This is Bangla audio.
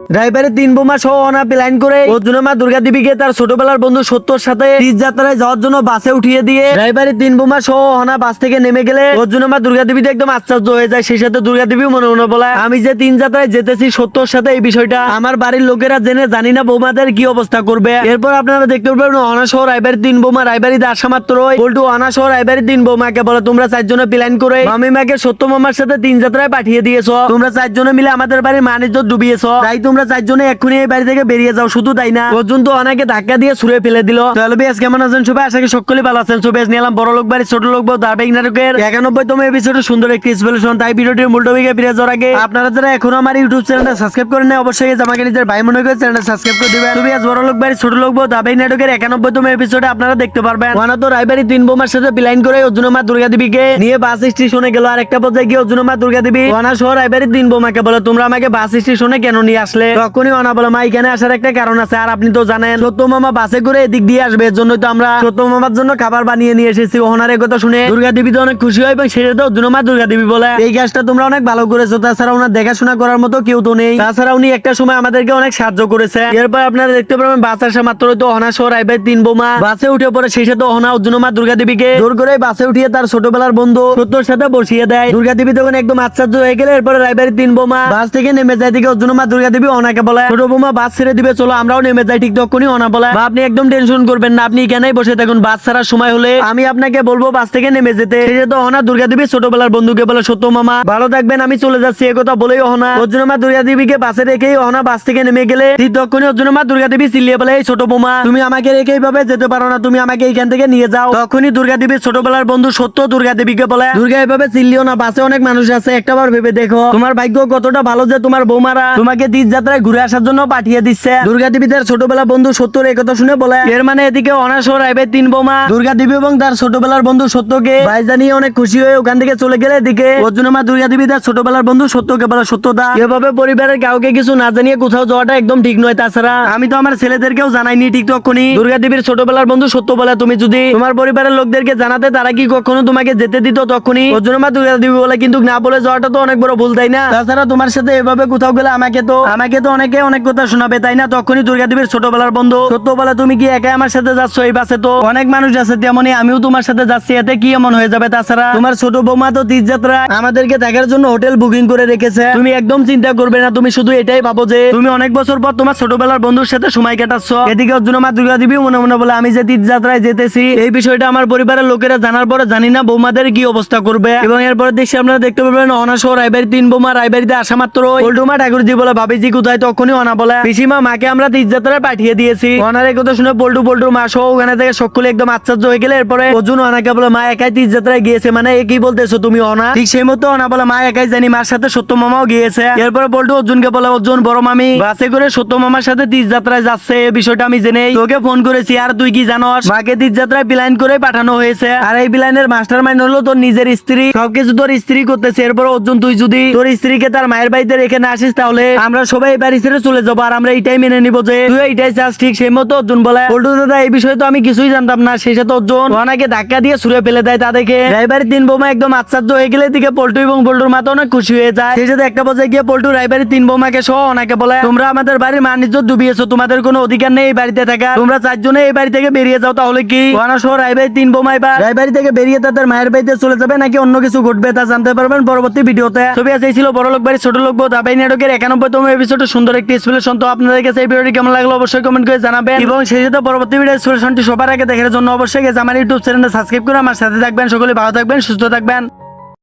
রায়বাড়ির তিন বোমা সহ অনা প্ল্যান করে অর্জুনের মা দুর্গা দেবীকে তার ছোটবেলার বন্ধু সত্যর সাথে তীর্থযাত্রায় যাওয়ার জন্য বাসে উঠিয়ে দিয়ে রায়বাড়ির তিন বোমা সহ অনা বাস থেকে নেমে গেলে অর্জুনের মা দুর্গা দেবী একদম আশ্চর্য হয়ে যায়। সেই সাথে দুর্গা দেবী মনে মনে বলে, আমি যে তিন যাত্রায় যেতেছি সত্যর সাথে এই বিষয়টা আমার বাড়ির লোকেরা জেনে জানি না বোমাদের কি অবস্থা করবে। এরপর আপনারা দেখতে পারবেন অনা সহ রায়বাড়ির তিন বোমা রায়বাড়িতে আসা মাত্রই পল্টু অনা সহ রায়বাড়ির তিন বোমাকে বলে, তোমরা চারজনে প্ল্যান করে মামিমাকে সত্য মামার সাথে তিন যাত্রায় পাঠিয়ে দিয়েছো। তোমরা চারজনে মিলে আমাদের বাড়ির মান ইজ্জত ডুবিয়েছো। তাই তোমরা চারজনে এক্ষুনি এই বাড়ি থেকে বেরিয়ে যাও। শুধু তাই না, অর্জুন তো অনাকে ধাক্কা দিয়ে ছুড়ে ফেলে দিল। তাহলে বেশ কেমন আছেন সবাই? আশা করি সকলে ভালো আছেন। সো বেশ নিলাম বড় লোক বাড়ি ছোট লোক ধারাবাহিক নাটকের 91তম এপিসোডে সুন্দর একটি এক্সপ্লেনেশন। তাই ভিডিওটির মূল টপিকে ফিরে যাওয়ার আগে আপনারা যারা এখনো আমার ইউটিউব চ্যানেলটা সাবস্ক্রাইব করেন না, অবশ্যই আমাকে নিজের ভাই মনে করে চ্যানেলটা সাবস্ক্রাইব করে দিবেন। তুমি আজ বড় লোক বাড়ি ছোট লোক ধারাবাহিক নাটকের 91তম এপিসোডে আপনারা দেখতে পারবেন ওয়ানা তো রায়বাড়ি তিন বোমার সাথে প্ল্যান করে অর্জুনের মা দুর্গা দেবীকে নিয়ে বাস স্টেশনে গেল। আর একটা পর্যায়ে গিয়ে অর্জুনের মা দুর্গা দেবী ওয়ানা সহ রায়বাড়ি তিন বোমাকে বলে, তোমরা আমাকে বাস স্টেশনে কেন নিয়ে আসলে? তখনই ওয়ানা বলে, মা এখানে আসার একটা কারণ আছে, আর আপনি তো জানেন সত্য মামা বাসে করে এদিক দিয়ে আসবে, এর জন্যই তো আমরা সত্য মামার জন্য খাবার বানিয়ে নিয়ে এসেছি। ওনার কথা শুনে দুর্গা দেবী তো অনেক খুশি হয় এবং সেটা অর্জুনের মা দুর্গা দেবী বলে, এই কাজটা তোমরা অনেক ভালো করেছো, তাছাড়া ওনার দেখাশোনা করার মতো কেউ তো নেই, তাছাড়া উনি একটা সময় আমাদেরকে অনেক সাহায্য করেছে। এরপর আপনারা দেখতে পাবেন বাস আসা মাত্রই তো অহনা সহ রায়বাড়ির তিন বোমা বাসে উঠে পড়ে। সেই সাথে অহনা অর্জুনের মা দুর্গা দেবীকে জোর করে বাসে উঠিয়ে তার ছোটবেলার বন্ধু সত্যর সাথে বসিয়ে দেয়। দুর্গা দেবী তখন একদম আশ্চর্য হয়ে গেলে এরপরে রায়বাড়ির তিন বোমা বাস থেকে নেমে যায়। দিকে অর্জুনের মা দুর্গা দেবী অহনাকে বলে, ছোট বোমা বাস ছেড়ে দিবে, চলো আমরাও নেমে যাই। ঠিক তখনই অহনা বলে, আপনি একদম টেনশন করবেন না, আপনি এখানেই বসে থাকুন, বাস ছাড়ার সময় হলে আমি আপনাকে বলবো বাস থেকে নেমে যেতে। সেই সাথে অহনা দুর্গা দেবী ছোটবেলার বন্ধুকে বলে, সত্য মামা ভালো থাকবেন, আমি চলে যাচ্ছি। একথা বলেই অহনা অর্জুনের মা দুর্গা দেবীকে বাসে রেখেই অহনা বাস থেকে নেমে গেলে ঠিক তখনই অর্জুনের মা দুর্গা দেবী চিল্লিয়ে বলে, এই ছোট বোমা তুমি আমাকে রেখে এইভাবে যেতে পারো না, তুমি আমাকে এইখান থেকে নিয়ে যাও। তখনই দুর্গা দেবীর ছোটবেলার বন্ধু সত্য দুর্গা দেবীকে বলে, দুর্গা এভাবে চিল্লিও না, বাসে অনেক মানুষ আছে, একটাবার ভেবে দেখো তোমার ভাগ্য কতটা ভালো যে তোমার বৌমারা তোমাকে তীর্থযাত্রায় ঘুরে আসার জন্য পাঠিয়ে দিচ্ছে। দুর্গা দেবী তার ছোটবেলার বন্ধু সত্যর এই কথা শুনে বলে, এর মানে এদিকে অনাসর রায়বাড়ির তিন বোমা দুর্গা দেবী এবং তার ছোটবেলার বন্ধু সত্যকে ভাই জানিয়ে অনেক খুশি হয়ে ওখান থেকে চলে গেলে এদিকে অর্জুনের মা দুর্গা দেবী তার ছোটবেলার বন্ধু সত্যকে বলে, সত্যতা এভাবে পরিবারের কাউকে কিছু না জানিয়ে কোথাও যাওয়াটা একদম ঠিক নয়, তাছাড়া আমি তো আমার ছেলেদেরকেও জানাইনি। ঠিক তখনই দুর্গা দেবীর ছোটবেলার বন্ধু সত্য বলে, তুমি যদি তোমার পরিবারের লোকদেরকে জানাতে তারা কি কখনো তোমাকে যেতে দিত? তখনই অর্জুনের মা দুর্গা দেবী বলে, কিন্তু না বলে যাওয়াটা তো অনেক বড় ভুল, তাই না? তাছাড়া তোমার সাথে এভাবে কোথাও গেলে আমাকে তো অনেকে অনেক কথা শোনাবে, তাই না? তখনই দুর্গা দেবীর ছোটবেলার বন্ধু সত্য বলে, তুমি কি একাই আমার সাথে যাচ্ছ? এই বাসে তো অনেক মানুষ আছে, তেমনি আমিও তোমার সাথে যাচ্ছি, এতে কি এমন হয়ে যাবে? তাছাড়া তোমার ছোট বৌমা তো তীর্থযাত্রা আমাদেরকে দেখার জন্য হোটেল বুকিং করে রেখেছে, তুমি একদম চিন্তা করবে না, তুমি শুধু এটাই ভাবো যে তুমি অনেক বছর পর তোমার ছোটবেলার বন্ধুর সাথে সময় কাটাচ্ছ। এদিকে অর্জুনের মা দুর্গা দেবী মনে মনে বলে, আমি যে তীর্থযাত্রায় যেতেছি এই বিষয়টা আমার পরিবারের লোকেরা জানার পরে জানি না বৌমাদের কি অবস্থা করবে। এবং এরপরে দেশে আপনারা দেখতে পাবেন অনাসহ রায়বাড়ির তিন বোমা রায়বাড়িতে আসা মাত্র পল্টুমা ঠাকুরজি বলে, ভাবিজি কোথায়? তখনই অনা বলে, পিসিমা মাকে আমরা তীর্থযাত্রায় পাঠিয়ে দিয়েছি। অনার এই কথা শুনে পল্টুর মা সহ ওখানে থেকে সকলে একদম আশ্চর্য হয়ে গেলে এরপরে অর্জুন অনাকে বলে, মা একাই তীর্থযাত্রায় গিয়েছে মানে এ কি বলতেছো তুমি অনা? ঠিক সেই মতো অনা বলে, মা একাই জানি, মার সাথে সত্য মামাও গিয়েছে। এরপরে পল্টু অর্জুনকে বলে, অর্জুন বড় মামি বাসে করে সত্য মামার সাথে তীর্থযাত্রায় যাচ্ছে, এই বিষয়টা আমি জেনেই তোকে ফোন করেছি। আর তুই কি জানোস মাকে তীর্থযাত্রায় প্ল্যান করে পাঠানো হয়েছে, আর এই প্ল্যানের মাস্টার মাইন্ড হলো তোর নিজের স্ত্রী, সবকিছু তোর স্ত্রী করতেছে। এরপর অর্জুন তুই যদি তোর স্ত্রীকে তার মায়ের বাড়িতে রেখে না আসিস তাহলে আমরা সবাই বাড়ি ছেড়ে চলে যাবো, আর আমরা এইটাই মেনে নিবো যে তুই এইটাই চাস। ঠিক সেই মতো অর্জুন বলে, পল্টু দাদা এই বিষয়ে তো আমি কিছুই জানতাম না। সেই সাথে অর্জুন ওনাকে ধাক্কা দিয়ে ছুড়ে ফেলে দেয়। তা দেখে রায়বাড়ির তিন বোমা একদম আশ্চর্য হয়ে গেলে দিকে পল্টু এবং পল্টুর মাথা অনেক খুশি হয়ে যায়। সেই সাথে একটা পর্যায়ে গিয়ে পল্টু রায়বাড়ির তিন বোমাকে সহ ওনাকে বলে, তোমরা আমাদের বাড়ির মান ইজ্জত ডুবিয়েছো, তোমাদের কোনো অধিকার নেই এই বাড়িতে থাকা, তোমরা চারজনে এই বাড়ি থেকে বেরিয়ে যাও। তাহলে কি ওনা সহ রায়বাড়ির তিন বোমা এবার রায়বাড়ি থেকে বেরিয়ে তাদের মায়ের বাড়িতে চলে যাবে নাকি অন্য কিছু ঘটবে তা জানতে পারবেন পরবর্তী ভিডিওতে। ছবি আছে ছিল বড় লোক বাড়ি ছোট লোক বউ ধারাবাহিক নাটকের 91তম এপিসোডে সুন্দর একটি এক্সপ্লেনেশন। তো আপনাদের কাছে এই ভিডিওটি কেমন লাগলো অবশ্যই কমেন্ট করে জানাবেন, এবং সেই সাথে পরবর্তী ভিডিও এক্সপ্লেনেশনটি সবার আগে দেখার জন্য অবশ্যই আমার ইউটিউব চ্যানেলটা সাবস্ক্রাইব করে আমার সাথে থাকবেন। সকলে ভালো থাকবেন, সুস্থ থাকবেন।